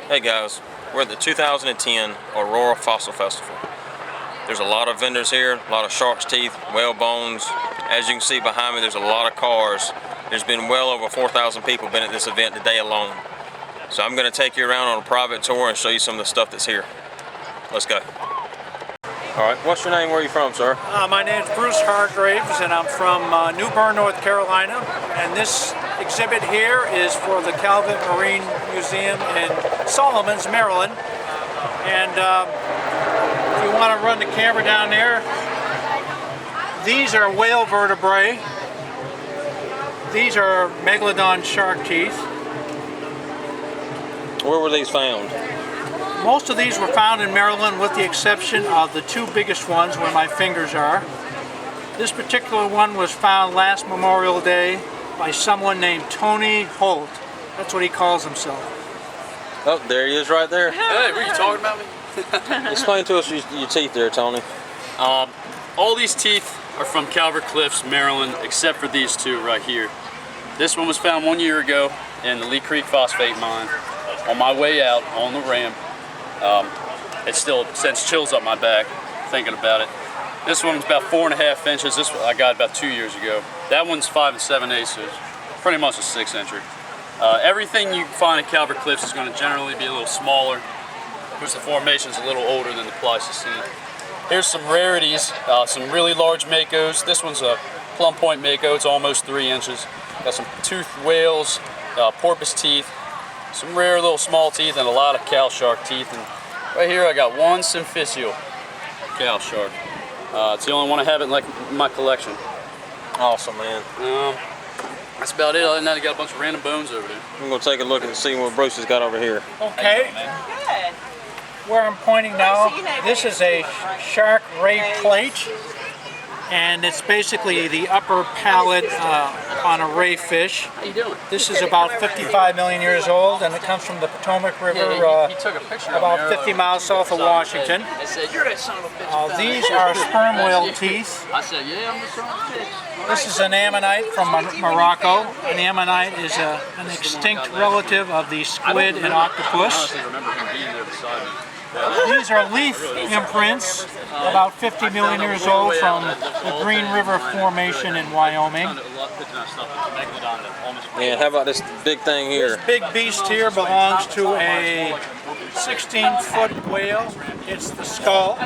Hey guys, we're at the 2010 Aurora Fossil Festival. There's a lot of vendors here, a lot of shark's teeth, whale bones. As you can see behind me, there's a lot of cars. There's been well over 4,000 people been at this event today alone. So I'm going to take you around on a private tour and show you some of the stuff that's here. Let's go. Alright, what's your name? Where are you from, sir? My name's Bruce Hargraves, and I'm from New Bern, North Carolina. And this exhibit here is for the Calvert Marine Museum in Solomons, Maryland. And if you want to run the camera down there, these are whale vertebrae. These are megalodon shark teeth. Where were these found? Most of these were found in Maryland with the exception of the two biggest ones where my fingers are. This particular one was found last Memorial Day by someone named Tony Holt. That's what he calls himself. Oh, there he is right there. Hey, were you talking about me? Explain to us your teeth there, Tony. All these teeth are from Calvert Cliffs, Maryland, except for these two right here. This one was found 1 year ago in the Lee Creek phosphate mine. On my way out on the ramp, it still sends chills up my back thinking about it. This one's about 4.5 inches. This one I got about 2 years ago. That one's 5 7/8, so it's pretty much a 6-incher. Everything you find at Calvert Cliffs is going to generally be a little smaller, because the formation's a little older than the Pleistocene. Here's some rarities, some really large makos. This one's a plum point mako. It's almost 3 inches. Got some toothed whales, porpoise teeth, some rare little small teeth, and a lot of cow shark teeth. And right here I got one symphysial cow shark. It's the only one I have in my collection. Awesome, man. That's about it. Other than that, I got a bunch of random bones over there. I'm going to take a look and see what Bruce has got over here. Okay. Where I'm pointing now, this is a shark ray plate, and it's basically the upper palate on a ray fish. How you doing? This is about 55 million years old, and it comes from the Potomac River, he took a picture about 50 miles south of Washington. I said, "You're that son of a bitch." These are sperm whale teeth. I said, "Yeah, I'm the son of a bitch." This is an ammonite from Morocco. An ammonite is an extinct relative of the squid and I octopus. honestly remember him being there beside me. These are leaf imprints, about 50 million years old, from the Green River Formation in Wyoming. And how about this big thing here? This big beast here belongs to a 16-foot whale. It's the skull.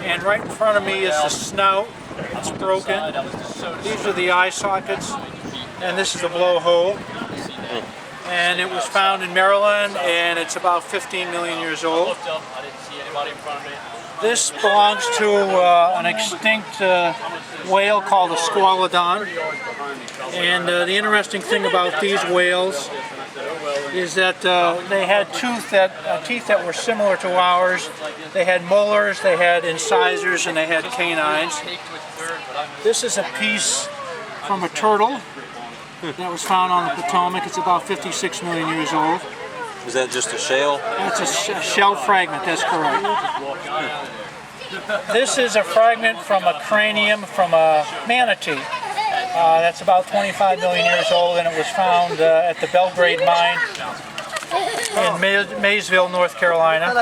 And right in front of me is the snout. It's broken. These are the eye sockets. And this is the blowhole. And it was found in Maryland, and it's about 15 million years old. This belongs to an extinct whale called a squalodon. And the interesting thing about these whales is that they had teeth that were similar to ours. They had molars, they had incisors, and they had canines. This is a piece from a turtle that was found on the Potomac. It's about 56 million years old. Is that just a shell? That's a shell fragment, that's correct. This is a fragment from a cranium from a manatee. That's about 25 million years old, and it was found at the Belgrade mine in Maysville, North Carolina.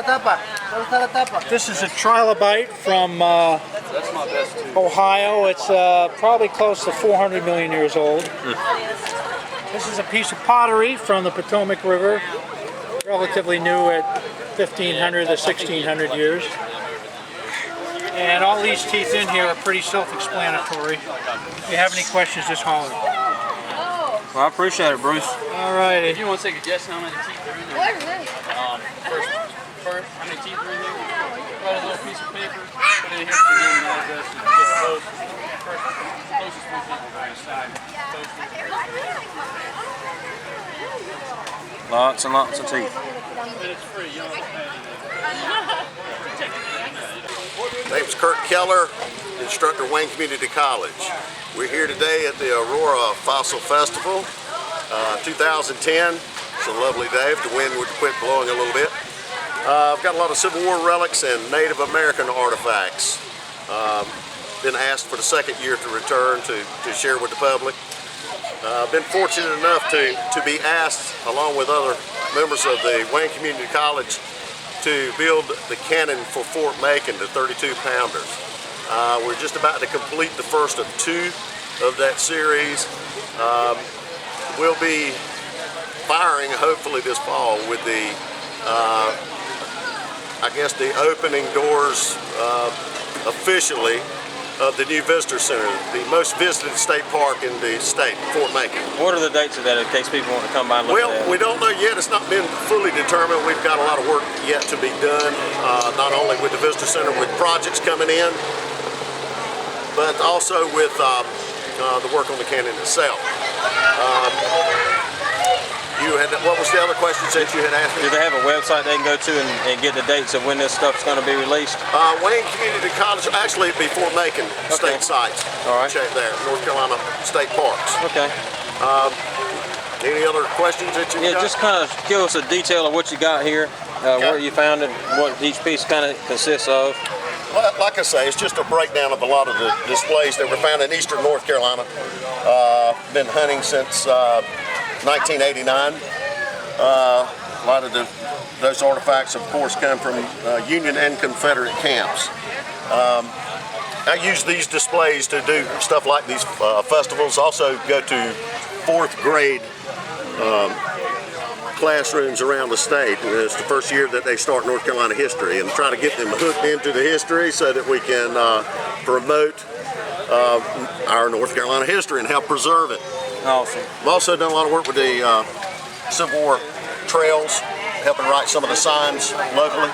This is a trilobite from Ohio. It's probably close to 400 million years old. This is a piece of pottery from the Potomac River, relatively new at 1500 to 1600 years. And all these teeth in here are pretty self-explanatory. If you have any questions, just holler. Well, I appreciate it, Bruce. All right. If you want to take a guess how many teeth are in there. First, how many teeth are in here? Write a little piece of paper, put it here for your name and address, and get close. Closest one people on the side. Lots and lots of teeth. And it's free, you don't have to pay anything. Name's Kurt Keller, instructor, Wayne Community College. We're here today at the Aurora Fossil Festival, 2010. It's a lovely day if the wind would quit blowing a little bit. I've got a lot of Civil War relics and Native American artifacts. Been asked for the second year to return to share with the public. I've been fortunate enough to be asked, along with other members of the Wayne Community College to build the cannon for Fort Macon, the 32-pounders. We're just about to complete the first of 2 of that series. We'll be firing hopefully this fall with the, I guess, the opening doors officially of the new visitor center, the most visited state park in the state, Fort Macon. What are the dates of that in case people want to come by and look at that? Well, we don't know yet. It's not been fully determined. We've got a lot of work yet to be done, not only with the visitor center, with projects coming in, but also with the work on the cannon itself. What was the other questions that you had asked me? Do they have a website they can go to and get the dates of when this stuff's going to be released? Wayne Community College, actually it'd be Fort Macon state sites. All right. Check there, North Carolina State Parks. Okay. Any other questions that you got? Yeah, just kind of give us a detail of what you got here, where you found it, what each piece kind of consists of. Well, like I say, it's just a breakdown of a lot of the displays that were found in eastern North Carolina. Been hunting since 1989. A lot of those artifacts, of course, come from Union and Confederate camps. I use these displays to do stuff like these festivals. Also go to 4th grade classrooms around the state. It's the first year that they start North Carolina history, and try to get them hooked into the history so that we can promote our North Carolina history and help preserve it. Awesome. I've also done a lot of work with the Civil War trails, helping write some of the signs locally.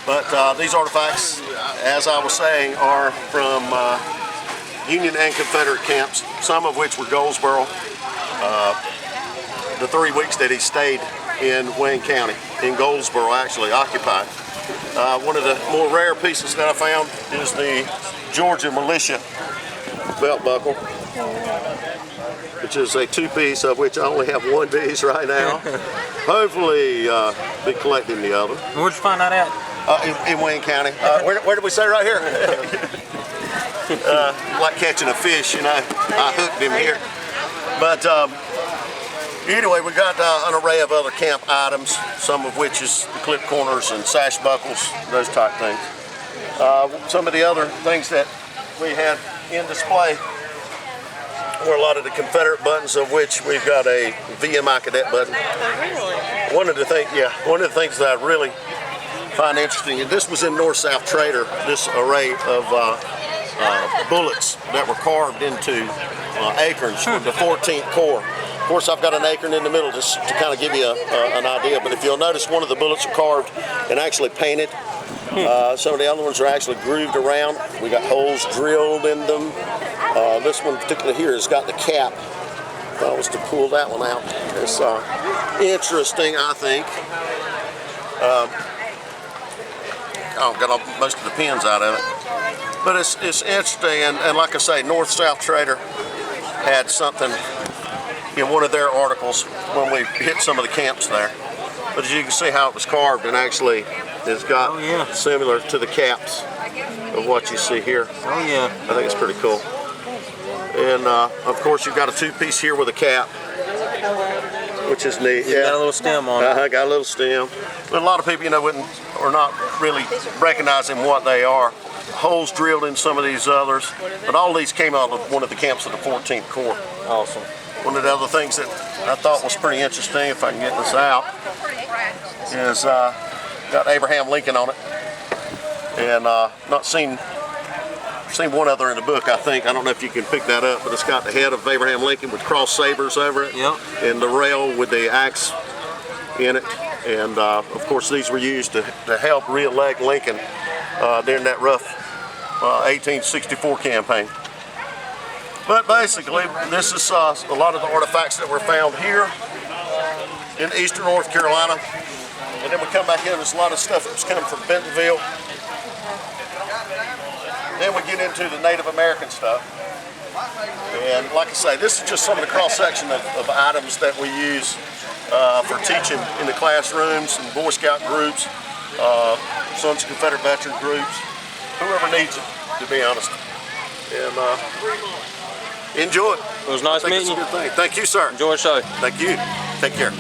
But these artifacts, as I was saying, are from Union and Confederate camps, some of which were Goldsboro. The 3 weeks that he stayed in Wayne County, in Goldsboro actually, occupied. One of the more rare pieces that I found is the Georgia Militia belt buckle, which is a 2-piece, of which I only have 1 piece right now. Hopefully be collecting the other. Where'd you find that at? In Wayne County. Where did we say? Right here? Like catching a fish, you know. I hooked him here. But anyway, we got an array of other camp items, some of which is the clip corners and sash buckles, those type things. Some of the other things that we had in display were a lot of the Confederate buttons, of which we've got a VMI cadet button. One of the things that I really find interesting, and this was in SwampKritter, this array of bullets that were carved into acorns from the 14th Corps. Of course, I've got an acorn in the middle just to kind of give you an idea, but if you'll notice, one of the bullets are carved and actually painted. Some of the other ones are actually grooved around. We got holes drilled in them. This one particularly here has got the cap. If I was to pull that one out, it's interesting, I think. Got most of the pins out of it. But it's interesting, and like I say, SwampKritter had something in one of their articles when we hit some of the camps there. But as you can see how it was carved, and actually it's got similar to the caps of what you see here. Oh yeah. I think it's pretty cool. And of course you've got a 2-piece here with a cap, which is neat. You got a little stem on it. I got a little stem. But a lot of people, are not really recognizing what they are. Holes drilled in some of these others, but all these came out of one of the camps of the 14th Corps. Awesome. One of the other things that I thought was pretty interesting, if I can get this out, is got Abraham Lincoln on it, and not seen one other in the book, I think. I don't know if you can pick that up, but it's got the head of Abraham Lincoln with cross sabers over it, and the rail with the axe in it. And of course, these were used to help re-elect Lincoln during that rough 1864 campaign. But basically, this is a lot of the artifacts that were found here in eastern North Carolina. And then we come back in, there's a lot of stuff that's coming from Bentonville. Then we get into the Native American stuff. And like I say, this is just some of the cross-section of items that we use for teaching in the classrooms and Boy Scout groups, Sons of Confederate veteran groups, whoever needs it, to be honest. And enjoy it. It was nice meeting you. Thank you, sir. Enjoy the show. Thank you. Take care.